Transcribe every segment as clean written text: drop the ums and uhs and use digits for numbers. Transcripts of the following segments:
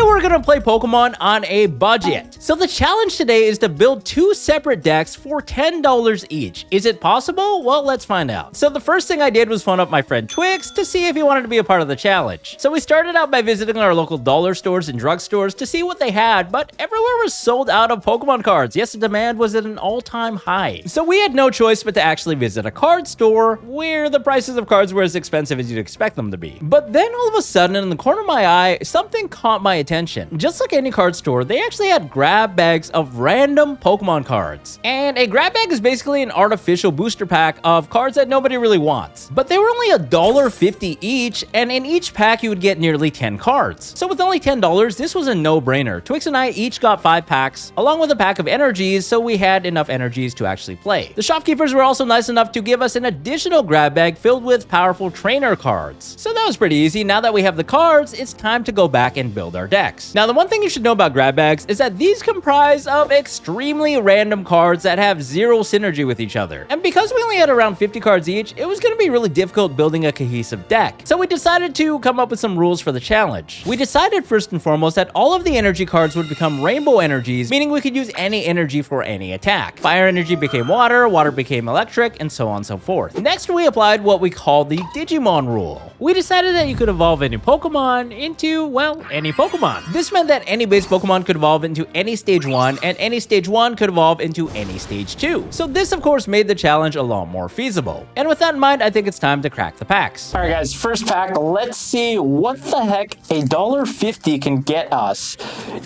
we're gonna play Pokemon on a budget. So the challenge today is to build 2 separate decks for $10 each. Is it possible? Well, let's find out. So the first thing I did was phone up my friend Twix to see if he wanted to be a part of the challenge. So we started out by visiting our local dollar stores and drugstores to see what they had, but everywhere was sold out of Pokemon cards. Yes, the demand was at an all-time high. So we had no choice but to actually visit a card store where the prices of cards were as expensive as you'd expect them to be. But then all of a sudden, in the corner of my eye, something caught my attention. Just like any card store, they actually had grab bags of random Pokemon cards. And a grab bag is basically an artificial booster pack of cards that nobody really wants. But they were only $1.50 each, and in each pack you would get nearly 10 cards. So with only $10, this was a no-brainer. Twix and I each got 5 packs, along with a pack of energies, so we had enough energies to actually play. The shopkeepers were also nice enough to give us an additional grab bag filled with powerful trainer cards. So that was pretty easy. Now that we have the cards, it's time to go back and build our decks. Now, the one thing you should know about grab bags is that these comprise of extremely random cards that have zero synergy with each other. And because we only had around 50 cards each, it was going to be really difficult building a cohesive deck. So we decided to come up with some rules for the challenge. We decided first and foremost that all of the energy cards would become rainbow energies, meaning we could use any energy for any attack. Fire energy became water, water became electric, and so on and so forth. Next, we applied what we called the Digimon rule. We decided that you could evolve any Pokemon into, well, any Pokemon. This meant that any base Pokemon could evolve into any stage 1, and any stage 1 could evolve into any stage 2. So this, of course, made the challenge a lot more feasible. And with that in mind, I think it's time to crack the packs. All right, guys, first pack. Let's see what the heck $1.50 can get us.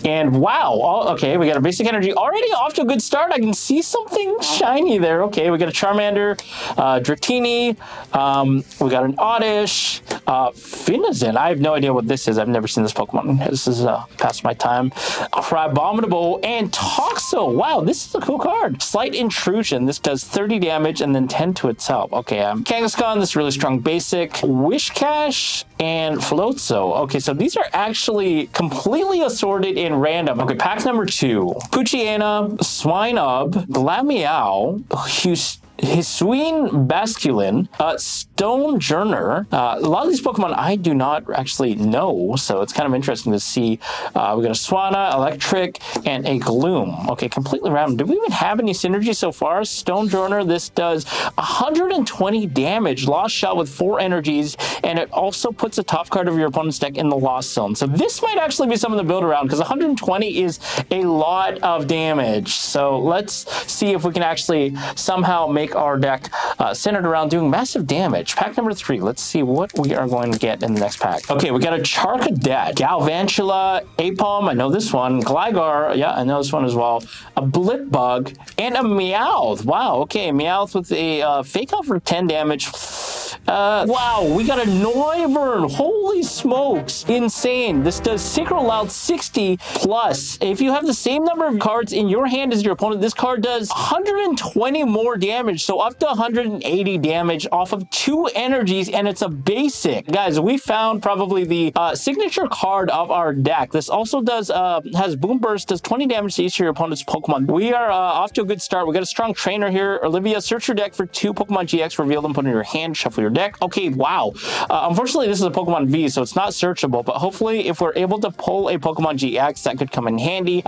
And wow, okay, we got a basic energy already off to a good start. I can see something shiny there. Okay, we got a Charmander, Dratini, we got an Oddish, Finazin. I have no idea what this is. I've never seen this Pokemon. This is past my time. Crabominable and Toxo. Wow, this is a cool card. Slight Intrusion. This does 30 damage and then 10 to itself. Okay, Kangaskhan, this really strong basic. Wishcash and Floatzo. Okay, so these are actually completely assorted in random. Okay, pack number 2. Poochyena, Swinub, Glameow, Hisuian Basculin, Stonejourner. A lot of these Pokemon I do not actually know, so it's kind of interesting to see. We got a Swanna, Electric, and a Gloom. Okay, completely random. Do we even have any synergy so far? Stonejourner, this does 120 damage, lost shot with 4 energies, and it also puts the top card of your opponent's deck in the lost zone. So this might actually be something to build around, because 120 is a lot of damage. So let's see if we can actually somehow make our deck centered around doing massive damage. Pack number 3. Let's see what we are going to get in the next pack. Okay, we got a Charcadet, Galvantula, Apom, I know this one, Gligar, yeah, I know this one as well, a Blipbug, and a Meowth. Wow, okay, Meowth with a Fake Out for 10 damage. Wow, we got a Noivern. Holy smokes, insane. This does Synchro Loud 60 plus. If you have the same number of cards in your hand as your opponent, this card does 120 more damage, so up to 180 damage off of 2 energies, and it's a basic. Guys, we found probably the signature card of our deck. This also does has Boom Burst, does 20 damage to each of your opponent's Pokemon. We are off to a good start. We got a strong trainer here. Olivia, search your deck for 2 Pokemon GX, reveal them, put in your hand, shuffle your deck. Okay, wow. Unfortunately, this is a Pokemon V, so it's not searchable, but hopefully if we're able to pull a Pokemon GX, that could come in handy.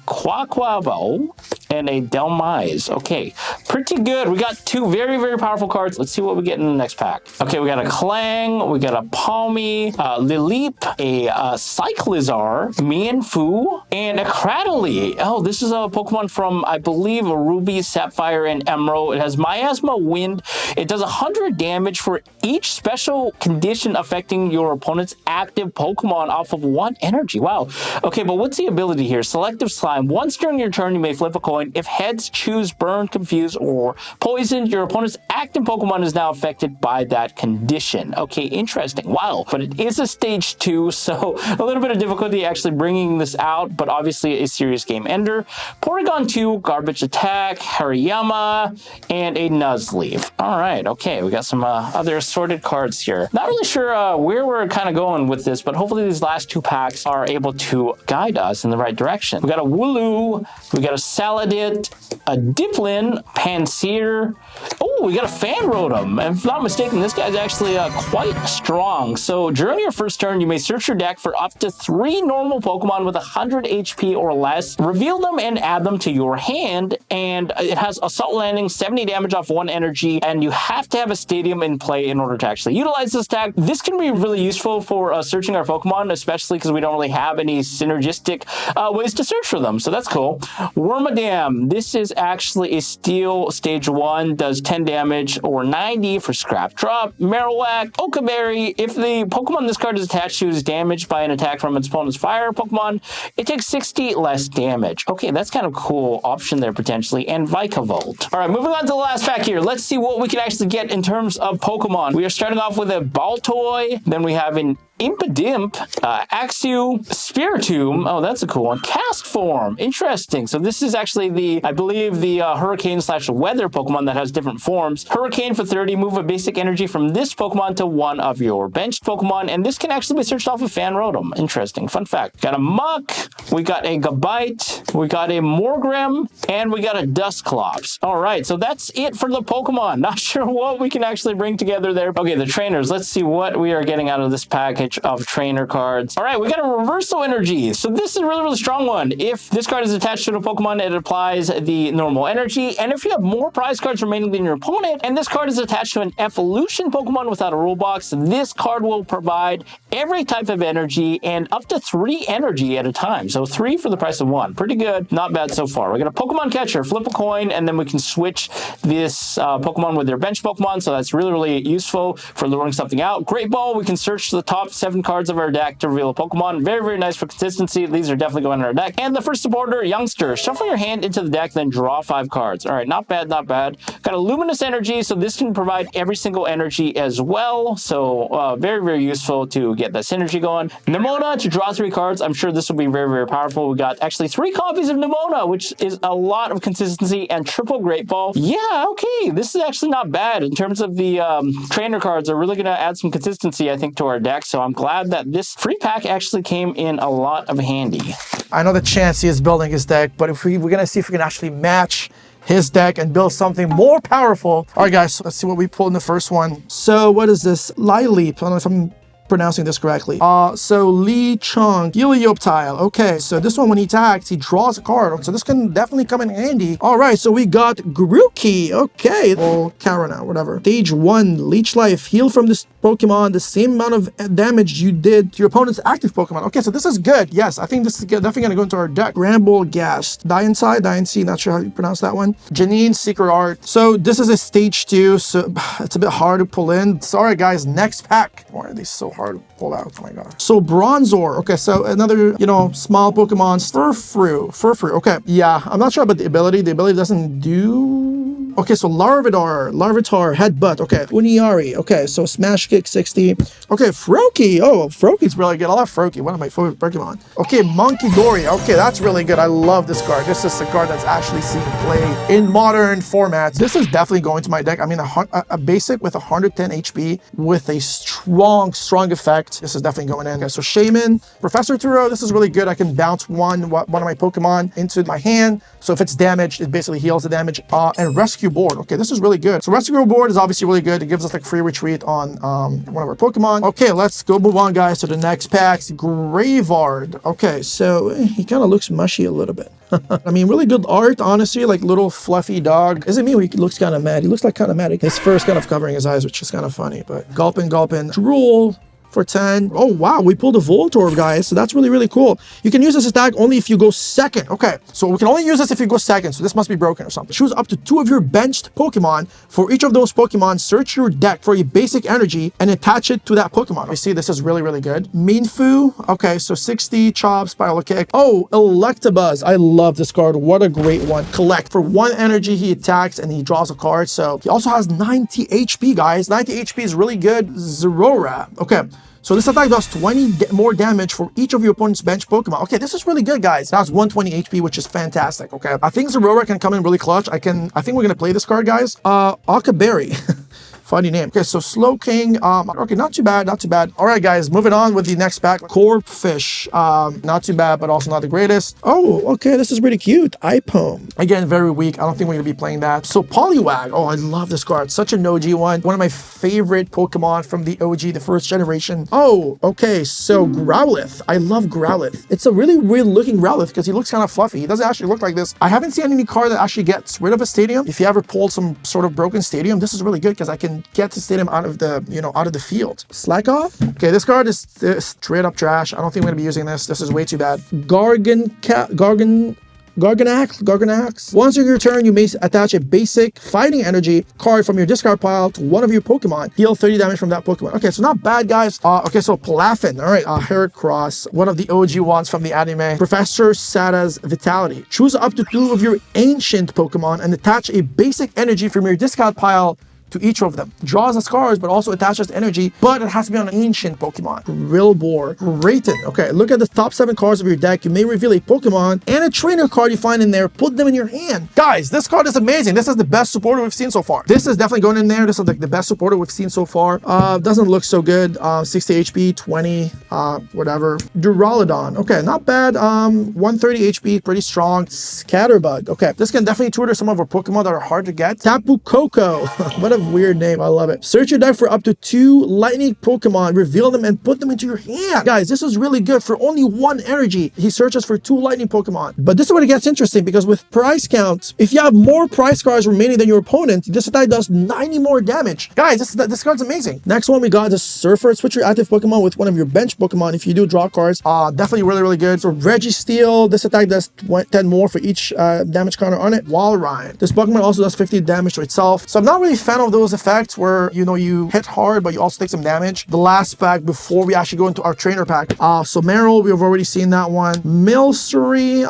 Quaquavo and a Delmise. Okay, pretty good. We got 2 very, very powerful cards. Let's see what we get in the next pack. Okay, we got a Clang, we got a Palmy, Lileep, a Cyclizar, Mienfoo, and a Cradily. Oh, this is a Pokemon from, I believe, a Ruby, Sapphire, and Emerald. It has Miasma Wind. It does 100 damage for each special condition affecting your opponent's active Pokemon off of 1 energy. Wow. Okay, but what's the ability here? Selective Slime. Once during your turn, you may flip a coin. If heads, choose Burn, Confuse, or Poison. Your opponent's active Pokemon is now affected by that condition. Okay, interesting. Wow. But it is a stage 2, so a little bit of difficulty actually bringing this out, but obviously a serious game ender. Porygon 2, Garbage Attack, Hariyama, and a Nuzleaf. All right, okay, we got some other assorted cards here. Not really sure where we're kind of going with this, but hopefully these last 2 packs are able to guide us in the right direction. We got a Wooloo, we got a Salad Audit, a Diplin, Panseer. Oh, we got a Fan Rotom. If not mistaken, this guy's actually quite strong. So during your first turn, you may search your deck for up to 3 normal Pokemon with 100 HP or less, reveal them and add them to your hand, and it has Assault Landing, 70 damage off 1 energy, and you have to have a Stadium in play in order to actually utilize this tag. This can be really useful for searching our Pokemon, especially because we don't really have any synergistic ways to search for them, so that's cool. Wormadam, this is actually a Steel Stage 1, does 10 damage or 90 for Scrap Drop. Marowak, Okaberry, if the Pokemon this card is attached to is damaged by an attack from its opponent's fire Pokemon, it takes 60 less damage. Okay, that's kind of a cool option there potentially. And Vikavolt. All right, moving on to the last pack here. Let's see what we can actually get in terms of Pokemon. We are starting off with a Baltoy, then we have an Impidimp, Axew, Spiritomb. Oh, that's a cool one. Cast Form. Interesting. So this is actually I believe the Hurricane/Weather Pokemon that has different forms. Hurricane for 30. Move a basic energy from this Pokemon to one of your benched Pokemon, and this can actually be searched off of Fan Rotom. Interesting. Fun fact. Got a Muck. We got a Gabite. We got a Morgrem, and we got a Dusclops. All right. So that's it for the Pokemon. Not sure what we can actually bring together there. Okay, the trainers. Let's see what we are getting out of this package of trainer cards. All right, we got a Reversal Energy. So this is a really, really strong one. If this card is attached to a Pokemon, it applies the normal energy. And if you have more prize cards remaining than your opponent, and this card is attached to an evolution Pokemon without a rule box, this card will provide every type of energy and up to 3 energy at a time. So 3 for the price of 1. Pretty good. Not bad so far. We got a Pokemon Catcher. Flip a coin, and then we can switch this Pokemon with their bench Pokemon. So that's really, really useful for luring something out. Great Ball. We can search the top 7 cards of our deck to reveal a Pokemon. Very, very nice for consistency. These are definitely going in our deck. And the first supporter, Youngster. Shuffle your hand into the deck, then draw 5 cards. All right, not bad, not bad. Got a Luminous Energy, so this can provide every single energy as well. So very, very useful to get this energy going. Nimona to draw 3 cards. I'm sure this will be very, very powerful. We got actually 3 copies of Nimona, which is a lot of consistency, and triple Great Ball. Yeah, okay. This is actually not bad in terms of the trainer cards are really going to add some consistency, I think, to our deck. So I'm glad that this free pack actually came in a lot of handy. I know that Chansey is building his deck, but if we're going to see if we can actually match his deck and build something more powerful. All right, guys, so let's see what we pulled in the first one. So what is this? Lileap. I don't know if I'm pronouncing this correctly. So Lee Chung, Helioptile. Okay, so this one, when he attacks, he draws a card. So this can definitely come in handy. All right, so we got Grookey. Okay, or Carona, whatever. Stage 1, Leech Life. Heal from this Pokemon the same amount of damage you did to your opponent's active Pokemon. Okay, so this is good. Yes, I think this is definitely going to go into our deck. Ramble Ghast. Diancie, not sure how you pronounce that one. Janine, Secret Art. So this is a stage 2, so it's a bit hard to pull in. Sorry, guys. Next pack. Why are these so hard to pull out? Oh my god. So Bronzor. Okay, so another, small Pokemon. Furfrou. Okay, yeah, I'm not sure about the ability. The ability doesn't do... Okay, so Larvitar, Headbutt. Okay, Uniari. Okay, so Smash Kick 60. Okay, Froakie. Oh, Froakie's really good. I love Froakie, one of my favorite Pokemon. Okay, Monkey Dory. Okay, that's really good. I love this card. This is a card that's actually seen play in modern formats. This is definitely going to my deck. I mean, a basic with 110 HP with a strong effect. This is definitely going in. Okay, so Shaman, Professor Turo. This is really good. I can bounce one of my Pokemon into my hand. So if it's damaged, it basically heals the damage. And Rescue Board. Okay, this is really good. So Rescue Board is obviously really good. It gives us like free retreat on one of our Pokemon. Okay, let's go move on, guys, to the next packs. Graveyard. Okay, so he kind of looks mushy a little bit. I mean, really good art, honestly, like little fluffy dog. Is it me? He looks kind of mad. He looks like kind of mad. His fur is kind of covering his eyes, which is kind of funny, but Gulpin, Drool. For 10. Oh, wow. We pulled a Voltorb, guys. So that's really, really cool. You can use this attack only if you go second. Okay. So we can only use this if you go second. So this must be broken or something. Choose up to 2 of your benched Pokemon. For each of those Pokemon, search your deck for a basic energy and attach it to that Pokemon. You see, this is really, really good. Minfu. Okay. So 60, Chop, Spiral Kick. Oh, Electabuzz. I love this card. What a great one. Collect. For 1 energy, he attacks and he draws a card. So he also has 90 HP, guys. 90 HP is really good. Zerora. Okay. So this attack does 20 more damage for each of your opponent's bench Pokemon. Okay, this is really good, guys. That's 120 HP, which is fantastic. Okay, I think Zerora can come in really clutch. I think we're gonna play this card, guys. Okaberry. Funny name. Okay, so Slow King. Okay, not too bad, not too bad. All right, guys, moving on with the next pack. Corp Fish. Not too bad, but also not the greatest. Oh, okay, this is pretty cute. iPome. Again, very weak. I don't think we're gonna be playing that. So Poliwag. Oh, I love this card. Such an OG one. One of my favorite Pokemon from the OG, the first generation. Oh, okay, so Growlithe. I love Growlithe. It's a really weird looking Growlithe because he looks kind of fluffy. He doesn't actually look like this. I haven't seen any card that actually gets rid of a stadium. If you ever pulled some sort of broken stadium, this is really good because I can get the stadium out of the, out of the field. Slack off. Okay, this card is straight up trash. I don't think I'm gonna be using this. This is way too bad. Garganax. Once in your turn, you may attach a basic fighting energy card from your discard pile to one of your Pokemon. Heal 30 damage from that Pokemon. Okay, so not bad, guys. Okay, so Palafin. All right, Heracross, one of the OG ones from the anime. Professor Sada's Vitality. Choose up to 2 of your ancient Pokemon and attach a basic energy from your discard pile to each of them. Draws as cards, but also attaches energy, but it has to be on an ancient Pokemon. Rilbor, Rayton. Okay, look at the top 7 cards of your deck. You may reveal a Pokemon and a trainer card you find in there, put them in your hand. Guys, this card is amazing. This is the best supporter we've seen so far. This is definitely going in there. This is like the best supporter we've seen so far. Doesn't look so good. 60 HP, 20, whatever. Duraludon. Okay, not bad. 130 HP, pretty strong. Scatterbug. Okay, this can definitely tutor some of our Pokemon that are hard to get. Tapu Koko. What a weird name. I love it. Search your deck for up to 2 lightning Pokemon, reveal them and put them into your hand. Guys, this is really good. For only 1 energy, he searches for 2 lightning Pokemon. But this is where it gets interesting because with price counts, if you have more price cards remaining than your opponent, this attack does 90 more damage. Guys, this card's amazing. Next one we got is Surfer. Switch your active Pokemon with one of your bench Pokemon. If you do draw cards, definitely really, really good. So Registeel, this attack does 10 more for each damage counter on it. Walrein. This Pokemon also does 50 damage to itself. So I'm not really a fan of those effects where you hit hard but you also take some damage. The last pack before we actually go into our trainer pack. So Meryl, we've already seen that one. Milcery,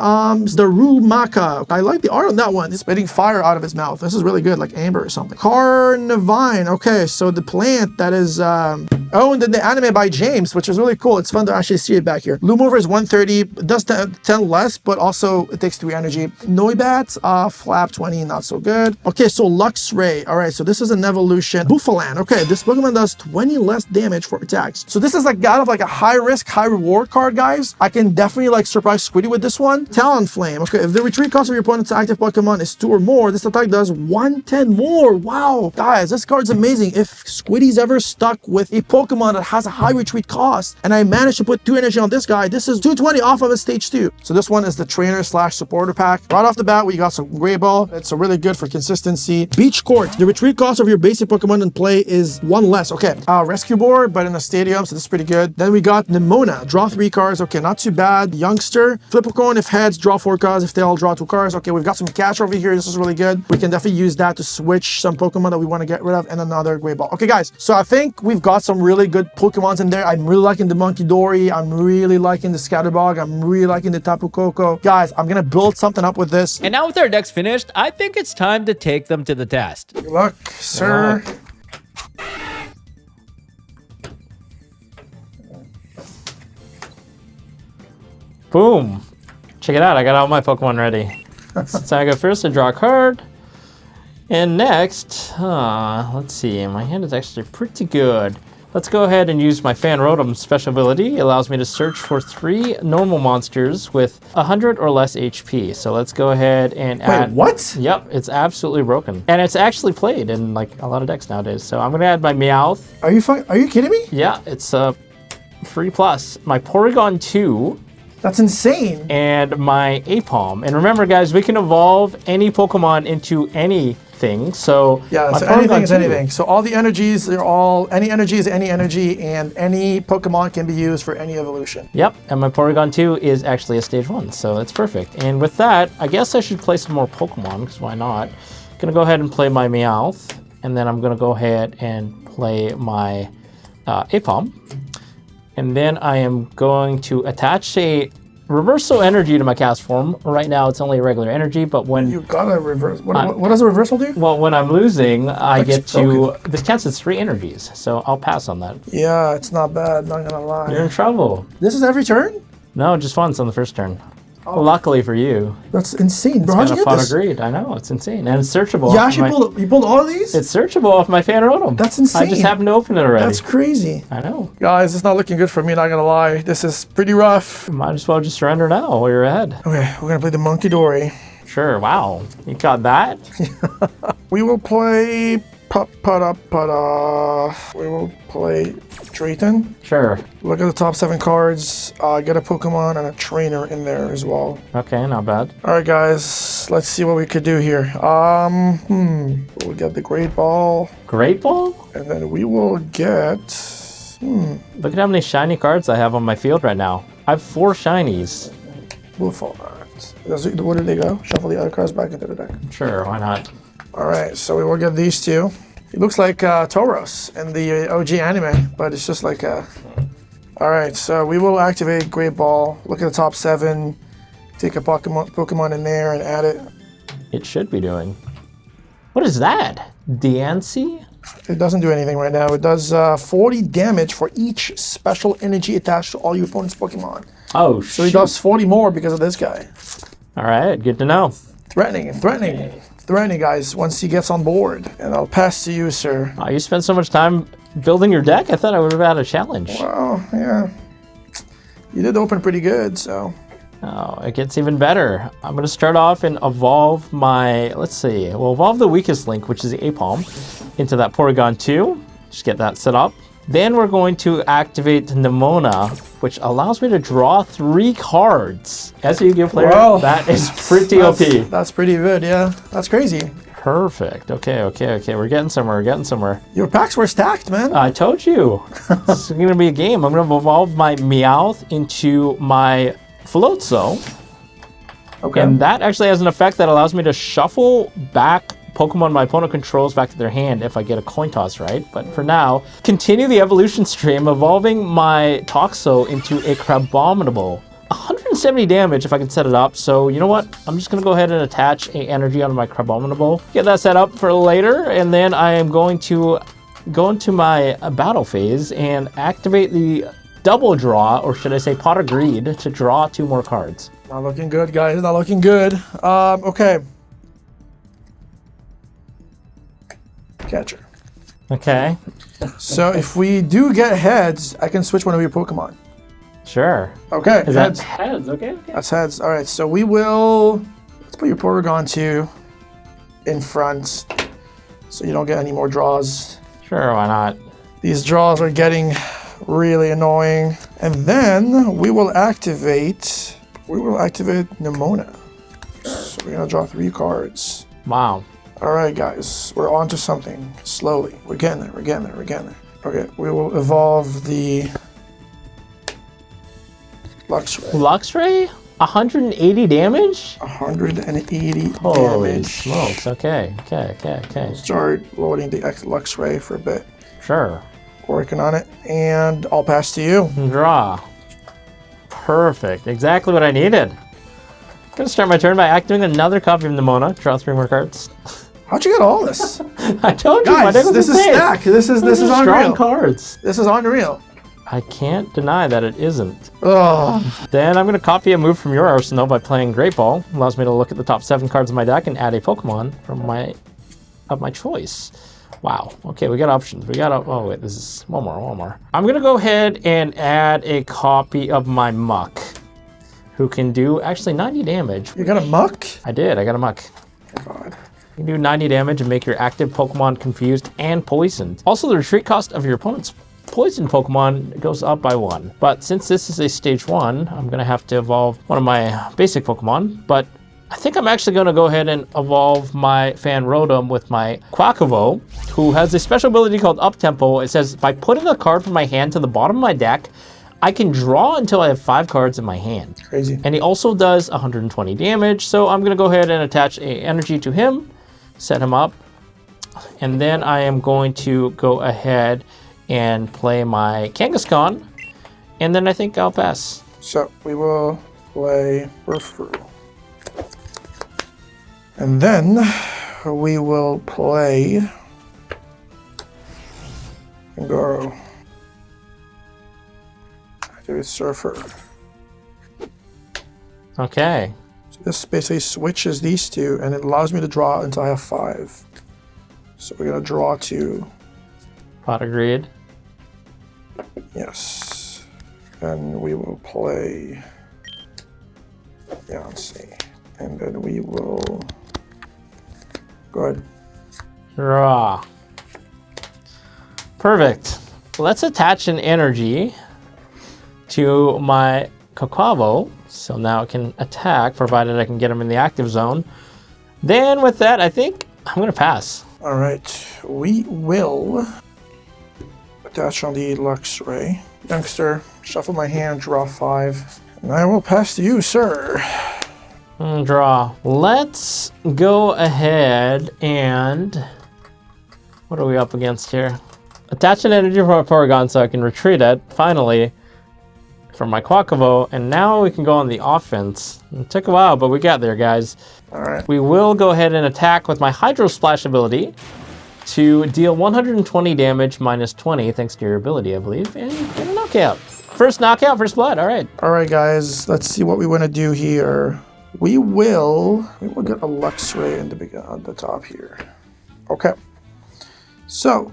the Rumaka. I like the art on that one. He's spitting fire out of his mouth. This is really good, like amber or something. Carnivine. Okay, so the plant that is owned in the anime by James, which is really cool. It's fun to actually see it back here. Lumover is 130. It does 10 less, but also it takes 3 energy. Noibat, Flap 20, not so good. Okay, so Luxray. All right, so this is an evolution. Bouffalant. Okay, this Pokemon does 20 less damage for attacks. So this is like out of like a high risk, high reward card, guys. I can definitely like surprise Squiddy with this one. Talonflame. Okay, if the retreat cost of your opponent's active Pokemon is 2 or more, this attack does 110 more. Wow, guys, this card's amazing. If Squiddy's ever stuck with a Pokemon that has a high retreat cost, and I managed to put 2 energy on this guy, this is 220 off of a stage 2. So this one is the trainer / supporter pack. Right off the bat, we got some Gray Ball. It's really good for consistency. Beach Court. The retreat cost of your basic Pokemon in play is 1 less. Okay, Rescue Board, but in a stadium, so this is pretty good. Then we got Nimona. Draw 3 cards. Okay, not too bad. Youngster. Flip a coin if heads, draw 4 cards. If they all draw 2 cards. Okay, we've got some cash over here. This is really good. We can definitely use that to switch some Pokemon that we want to get rid of and another Gray Ball. Okay, guys, so I think we've got some really good Pokemons in there. I'm really liking the Monkey Dory. I'm really liking the Scatterbug. I'm really liking the Tapu Koko. Guys, I'm gonna build something up with this. And now with our decks finished, I think it's time to take them to the test. Good luck, sir. Boom. Check it out. I got all my Pokemon ready. So I go first to draw a card. And next, let's see. My hand is actually pretty good. Let's go ahead and use my Fan Rotom special ability. It allows me to search for 3 normal monsters with 100 or less HP. So let's go ahead and add... Wait, what? Yep, it's absolutely broken. And it's actually played in like a lot of decks nowadays. So I'm going to add my Meowth. Are you kidding me? Yeah, it's free plus. My Porygon 2. That's insane. And my Apom. And remember, guys, we can evolve any Pokemon into anything. So yeah, so anything is anything. So all the energies, any energy is any energy, and any Pokemon can be used for any evolution. Yep, and my Porygon 2 is actually a stage 1, so it's perfect. And with that, I guess I should play some more Pokemon, because why not? Gonna go ahead and play my Meowth, and then I'm gonna go ahead and play my Apom. And then I am going to attach a reversal energy to my cast form. Right now it's only a regular energy, but when... You gotta reverse. What does a reversal do? Well, when I'm losing, I get to... This counts as 3 energies, so I'll pass on that. Yeah, it's not bad, not gonna lie. You're in trouble. This is every turn? No, just once on the first turn. Luckily for you. That's insane, bro. How'd you Got a get pot of this? greed. I know, it's insane. And it's searchable. You off actually my- you pulled all of these? It's searchable off my fan rotom. That's insane. I just happened to open it already. That's crazy. I know. Guys, it's not looking good for me, not gonna lie. This is pretty rough. Might as well just surrender now while you're ahead. Okay, we're gonna play the Monkey Dory. Sure, wow. You got that? We will play We will play Drayton. Sure. Look at the top 7 cards. Get a Pokemon and a trainer in there as well. Okay, not bad. All right, guys. Let's see what we could do here. We'll get the Great Ball, Great Ball? and then we will get. Look at how many shiny cards I have on my field right now. I have 4 shinies. Wolfall. All right. Where did they go? Shuffle the other cards back into the deck. Sure, why not? All right, so we will get these 2. It looks like Tauros in the OG anime, but it's just like a. All right, so we will activate Great Ball. Look at the top 7. Take a Pokemon in there and add it. It should be doing. What is that? Diancie? It doesn't do anything right now. It does 40 damage for each special energy attached to all your opponent's Pokemon. Oh, So he does 40 more because of this guy. All right, good to know. Threatening, guys, once he gets on board. And I'll pass to you, sir. Oh, you spent so much time building your deck? I thought I would have had a challenge. Oh, yeah. You did open pretty good, so. Oh, it gets even better. I'm going to start off and evolve my, let's see, we'll evolve the weakest link, which is the Apalm, into that Porygon 2. Just get that set up. Then we're going to activate Nemona, which allows me to draw 3 cards. As a Yu-Gi-Oh player, Wow. that is pretty OP. That's pretty good, yeah. That's crazy. Perfect. Okay. We're getting somewhere. Your packs were stacked, man. I told you. This is going to be a game. I'm going to evolve my Meowth into my Floatzel. Okay. And that actually has an effect that allows me to shuffle back Pokemon my opponent controls back to their hand if I get a coin toss right. But for now, continue the evolution stream, evolving my Toxo into a Crabominable. 170 damage if I can set it up. So you know what? I'm just going to go ahead and attach a energy onto my Crabominable. Get that set up for later. And then I am going to go into my battle phase and activate the double draw, or should I say pot of greed, to draw 2 more cards. Not looking good, guys. Not looking good. Okay. Catcher. Okay. So if we do get heads, I can switch one of your Pokemon. Sure. Okay. Is heads. that heads? Okay. That's heads. All right. So we will. Let's put your Porygon 2 in front, so you don't get any more draws. Sure, why not? These draws are getting really annoying. And then we will activate. Nemona. So we're gonna draw 3 cards. Wow. All right, guys, we're on to something. Slowly, we're getting there. Okay, we will evolve the Luxray. Luxray? 180 damage? 180 Holy damage. smokes. Okay. Start loading the Luxray for a bit. Sure. Working on it, and I'll pass to you. Draw. Perfect. Exactly what I needed. Gonna start my turn by activating another copy of Nemona. Draw 3 more cards. How'd you get all this? I told you, my Guys, deck was this is insane. stacked. This is Strong unreal. cards. This is unreal. I can't deny that it isn't. Oh, Then I'm going to copy a move from your arsenal by playing Great Ball. Allows me to look at the top 7 cards of my deck and add a Pokemon from my choice. Wow. Okay, we got options. Oh wait, this is one more. I'm going to go ahead and add a copy of my Muck, who can do actually 90 damage. you got a Muck? I got a Muck. God. You can do 90 damage and make your active Pokemon confused and poisoned. Also, the retreat cost of your opponent's poison Pokemon goes up by 1. But since this is a stage 1, I'm going to have to evolve one of my basic Pokemon. But I think I'm actually going to go ahead and evolve my Fan Rotom with my Quackavo, who has a special ability called Up Tempo. It says, by putting a card from my hand to the bottom of my deck, I can draw until I have 5 cards in my hand. Crazy. And he also does 120 damage, so I'm going to go ahead and attach a energy to him, set him up, and then I am going to go ahead and play my Kangaskhan, and then I think I'll pass. So we will play Furfrou. And then we will play Ngaro. Activate Surfer. Okay. So this basically switches these two, and it allows me to draw until I have 5. So we're gonna draw 2. Pot agreed. Yes. And we will play Beyonce. And then we will go ahead. Draw. Perfect. Let's attach an energy to my Kokavo. So now it can attack, provided I can get him in the active zone. Then with that, I think I'm gonna pass. All right, we will attach on the Luxray. Youngster, shuffle my hand, draw 5. And I will pass to you, sir. Draw. Let's go ahead and... What are we up against here? Attach an energy from my Porygon so I can retreat it, finally, from my Quackavo, and now we can go on the offense. It took a while, but we got there, guys. All right. We will go ahead and attack with my Hydro Splash ability to deal 120 damage minus 20, thanks to your ability, I believe, and get a knockout. First knockout, first blood, all right. All right, guys, let's see what we want to do here. We will get a Luxray in on the top here. Okay. So,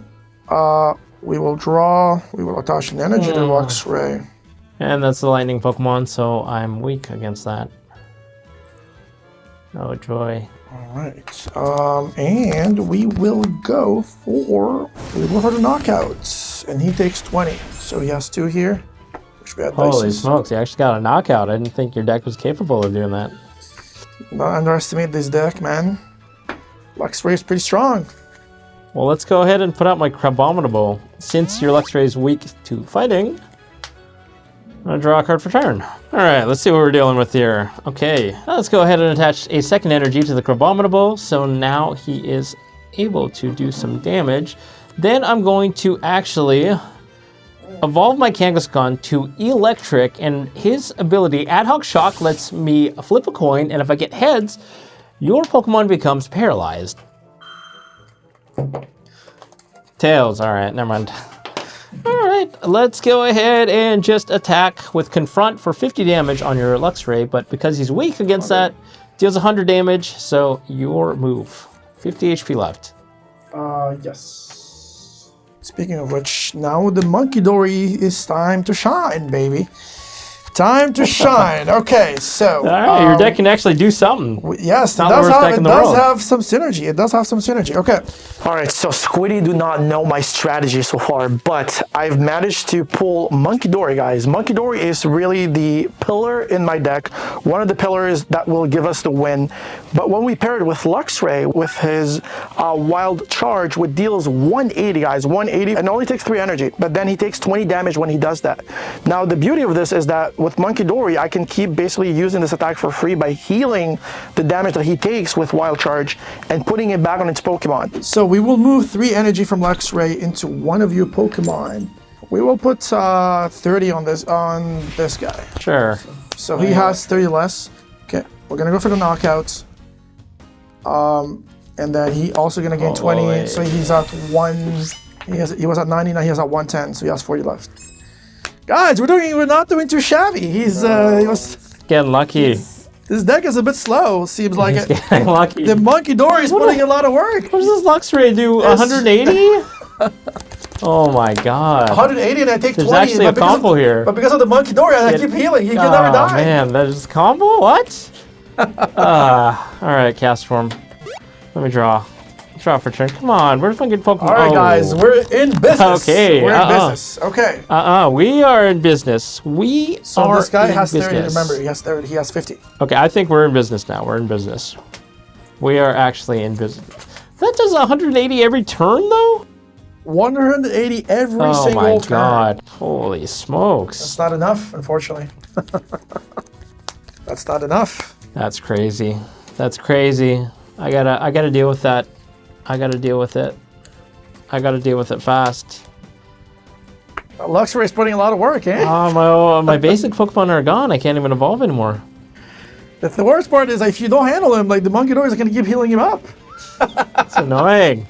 we will attach an energy to Luxray. And that's the lightning Pokemon, so I'm weak against that. Oh joy. All right. And we will go for the knockouts, and he takes 20, so he has 2 here. Which we had Holy dices. smokes, you actually got a knockout. I didn't think your deck was capable of doing that. Don't underestimate this deck, man. Luxray is pretty strong. Well, let's go ahead and put out my Crabominable. Since your Luxray is weak to fighting, I'm gonna draw a card for turn. All right, let's see what we're dealing with here. Okay, let's go ahead and attach a second energy to the Crabominable. So now he is able to do some damage. Then I'm going to actually evolve my Kangaskhan to Electric, and his ability, Ad Hoc Shock, lets me flip a coin, and if I get heads, your Pokemon becomes paralyzed. Tails, all right, never mind. All right, let's go ahead and just attack with Confront for 50 damage on your Luxray, but because he's weak against that, deals 100 damage, so your move. 50 HP left. Yes. Speaking of which, now the Monkey Dory is time to shine, baby. Time to shine. Okay, so... All right, your deck can actually do something. Yes, it Not the does, worst deck in the world. have some synergy. It does have some synergy. Okay. All right, so Squiddy do not know my strategy so far, but I've managed to pull Monkey Dory, guys. Monkey Dory is really the pillar in my deck, one of the pillars that will give us the win. But when we pair it with Luxray, with his Wild Charge, which deals 180, guys, 180, and only takes 3 energy, but then he takes 20 damage when he does that. Now, the beauty of this is that with Monkey Dory, I can keep basically using this attack for free by healing the damage that he takes with Wild Charge and putting it back on its Pokemon. So we will move 3 energy from Luxray into one of your Pokemon. We will put 30 on this guy. Sure. So he has 30 less. Okay, we're gonna go for the knockouts. And then he also gonna gain 20. So he's at 1. He was at 90, now he has at 110. So he has 40 left. Guys, we're not doing too shabby. He was Getting lucky. This deck is a bit slow. Seems like He's it. getting lucky. The Monkey Dory is putting a lot of work. What does this Luxray do? 180? Oh my god. 180 and I take 20. There's actually a combo here. But because of the Monkey Dory, I keep healing. He can never die. Oh man, that is combo? What? Alright, cast form. Let me draw. Draw for turn. Come on, where's my good Pokemon? All right, guys, we're in business. Okay, we're in business. Okay. We are in business. We So are this guy in has 30. business. Remember, he has 30. He has 50. Okay, I think we're in business now. We're in business. We are actually in business. That does 180 every turn, though? 180 every Oh single my turn. god. Holy smokes. That's not enough, unfortunately. That's not enough. That's crazy. That's crazy. I gotta deal with that. I gotta deal with it. I gotta deal with it fast. Luxray's putting a lot of work, eh? My basic Pokemon are gone. I can't even evolve anymore. The worst part is if you don't handle him, like the Monkey Dory is gonna keep healing him up. It's annoying.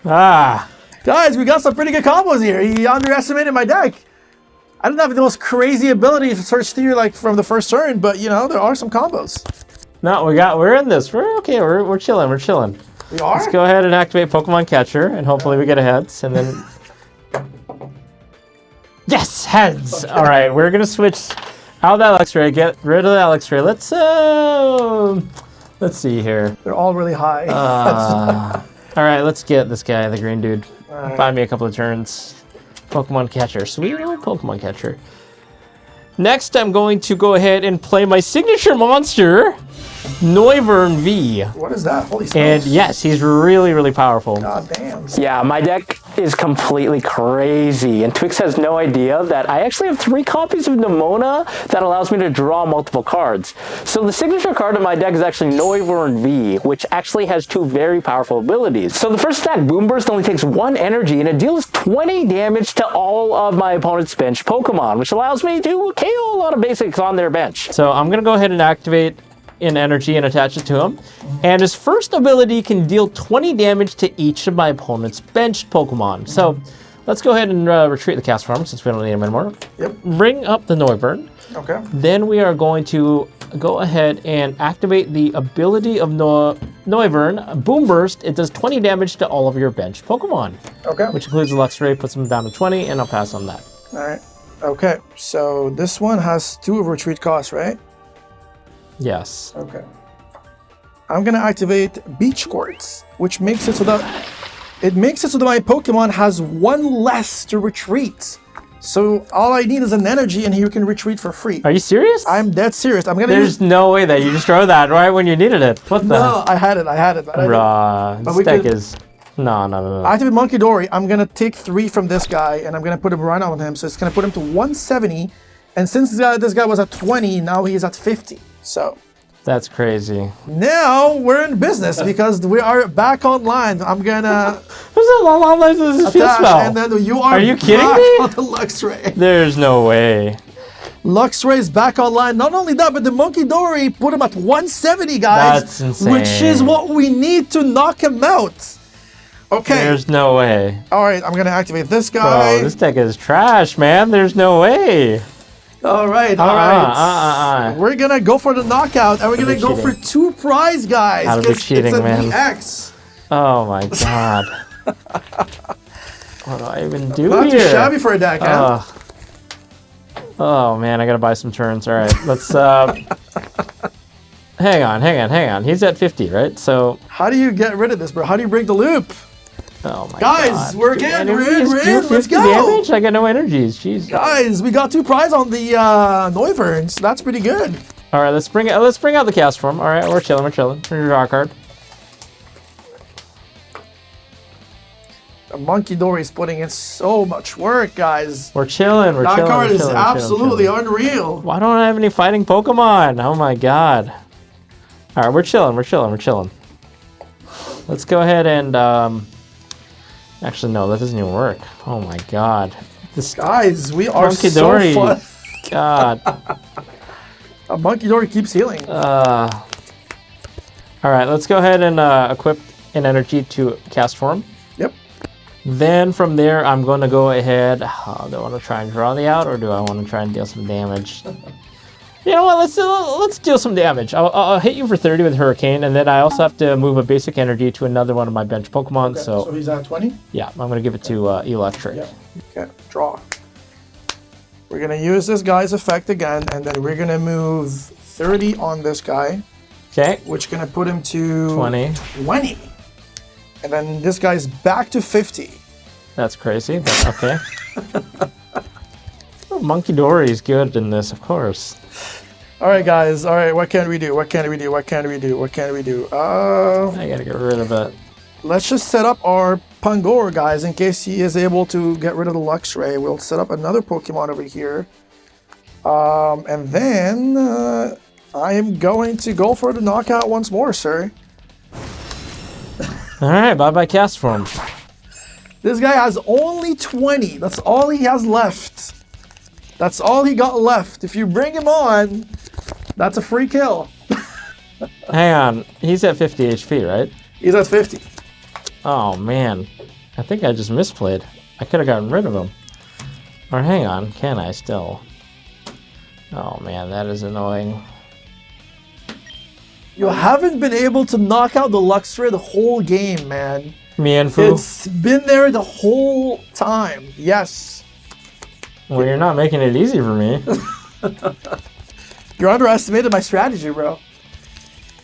Ah. Guys, we got some pretty good combos here. He underestimated my deck. I don't have the most crazy ability to search through like from the first turn, but you know, there are some combos. No, we're in this. We're okay. We're chilling. We're chilling. We are? Let's go ahead and activate Pokemon Catcher, and hopefully we get a heads, and then... Yes, heads! Okay. All right, we're gonna switch out of that Luxray, get rid of that Luxray. Let's see here. They're all really high. All right, let's get this guy, the green dude. Alright. Find me a couple of turns. Pokemon Catcher, sweet little Pokemon Catcher. Next, I'm going to go ahead and play my signature monster, Noivern V. What is that? Holy smokes. And yes, he's really, really powerful. God damn. Yeah, my deck is completely crazy, and Twix has no idea that I actually have 3 copies of Nemona that allows me to draw multiple cards. So the signature card in my deck is actually Noivern V, which actually has 2 very powerful abilities. So the first attack, Boom Burst, only takes 1 energy, and it deals 20 damage to all of my opponent's bench Pokemon, which allows me to KO a lot of basics on their bench. So I'm gonna go ahead and activate an energy and attach it to him. And his first ability can deal 20 damage to each of my opponent's benched Pokemon. So let's go ahead and retreat the cast form since we don't need him anymore. Yep. Bring up the Noivern. Okay. Then we are going to go ahead and activate the ability of Noivern, Boom Burst. It does 20 damage to all of your bench Pokemon, Okay. which includes the Luxray, puts them down to 20, and I'll pass on that. All right. Okay. So this one has 2 of retreat costs, right? Yes. Okay. I'm gonna activate Beach Quartz, which makes it so that my Pokemon has 1 less to retreat. So all I need is an energy, and he can retreat for free. Are you serious? I'm dead serious. I'm gonna There's no way that you just throw that right when you needed it. What the? No, I had it. But I didn't. Bruh, But this we deck could- is... No. Activate Monkey Dory. I'm gonna take 3 from this guy, and I'm gonna put him right on him. So it's gonna put him to 170. And since this guy was at 20, now he's at 50. So That's crazy. now we're in business because we are back online. I'm gonna There's a long life to this field attach, spell. and then you are you kidding back me? on the Luxray. There's no way. Luxray is back online. Not only that, but the Monkey Dory put him at 170, guys. That's insane. Which is what we need to knock him out. Okay. There's no way. All right, I'm gonna activate this Bro, guy. this deck is trash, man. There's no way. All right. We're gonna go for the knockout, and we're gonna go for 2 prize guys. Gotta be 'cause cheating, it's a man. VX. Oh my god. What do I even do Not too here? shabby for a deck, huh? Ugh. Oh man, I gotta buy some turns. All right, let's. Hang on. He's at 50, right? So. How do you get rid of this, bro? How do you break the loop? Oh my Guys, god. we're Do in. energies do Let's 50 go. damage? I got no energies. Jeez. Guys, we got 2 prize on the Noiverns. That's pretty good. All right, let's bring out the cast form. All right, we're chilling. Turn your draw card. The Monkey Dory is putting in so much work, guys. We're chilling. That card is absolutely unreal. Why don't I have any fighting Pokemon? Oh my god. All right, we're chilling. Let's go ahead and actually no, that doesn't even work. Oh my god. This Guys, we are Monkey so Dory. fun. God. A Monkey Dory keeps healing. All right, let's go ahead and equip an energy to cast form. Yep. Then from there, I'm going to go ahead. Do I want to try and draw the out, or do I want to try and deal some damage? You know what? Let's deal some damage. I'll hit you for 30 with Hurricane, and then I also have to move a basic energy to another one of my bench Pokemon. Okay, so he's at 20? yeah, I'm going to give it to Electric. Yep. Okay, draw. We're going to use this guy's effect again, and then we're going to move 30 on this guy, Okay. which is going to put him to 20. 20. And then this guy's back to 50. That's crazy, but okay. Oh, Monkey Dory is good in this, of course. All right, guys. All right, what can we do? I gotta get rid of it. Let's just set up our Pangor, guys, in case he is able to get rid of the Luxray. We'll set up another Pokemon over here. And then I am going to go for the knockout once more, sir. All right, bye-bye cast form. This guy has only 20. That's all he has left. That's all he got left. If you bring him on, that's a free kill. Hang on, he's at 50 HP, right? He's at 50. Oh man, I think I just misplayed. I could have gotten rid of him. Or hang on, can I still? Oh man, that is annoying. You haven't been able to knock out the Luxray the whole game, man. Mianfu. It's been there the whole time. Yes. Well, you're not making it easy for me. You're underestimated my strategy, bro.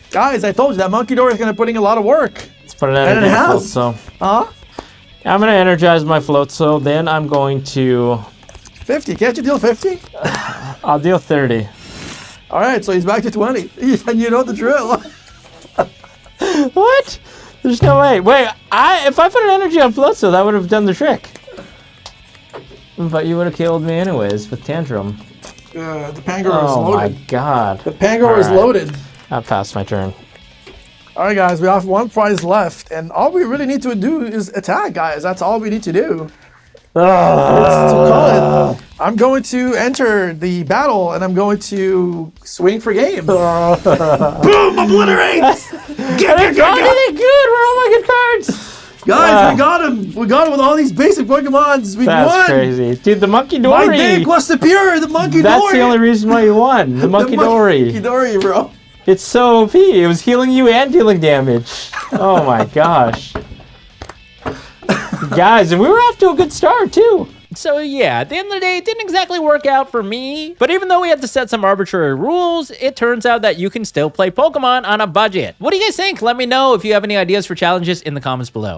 Guys, I told you that Monkey Door is going to put in a lot of work. Let's put an And energy it in has. Float, so. Huh? I'm going to energize my Float, so then I'm going to... 50. Can't you deal 50? I'll deal 30. All right, so he's back to 20. And you know the drill. What? There's no way. Wait, if I put an energy on Float, so that would have done the trick. But you would have killed me anyways with Tantrum. The Pangoro is Oh my loaded. god. The Pangoro is All right. loaded. I passed my turn. All right, guys, we have one prize left. And all we really need to do is attack, guys. That's all we need to do. Let's call it. I'm going to enter the battle, and I'm going to swing for game. Boom! Obliterate! I got anything good. Where are all my good cards? Guys, we got him. We got him with all these basic Pokemons. We That's won. crazy. Dude, the Monkey My Dory. dick was superior. The Monkey That's Dory. the only reason why you won. The Monkey Dory. Monkey Dory, bro. It's so OP. It was healing you and dealing damage. Oh my gosh. Guys, and we were off to a good start too. So yeah, at the end of the day, it didn't exactly work out for me. But even though we had to set some arbitrary rules, it turns out that you can still play Pokemon on a budget. What do you guys think? Let me know if you have any ideas for challenges in the comments below.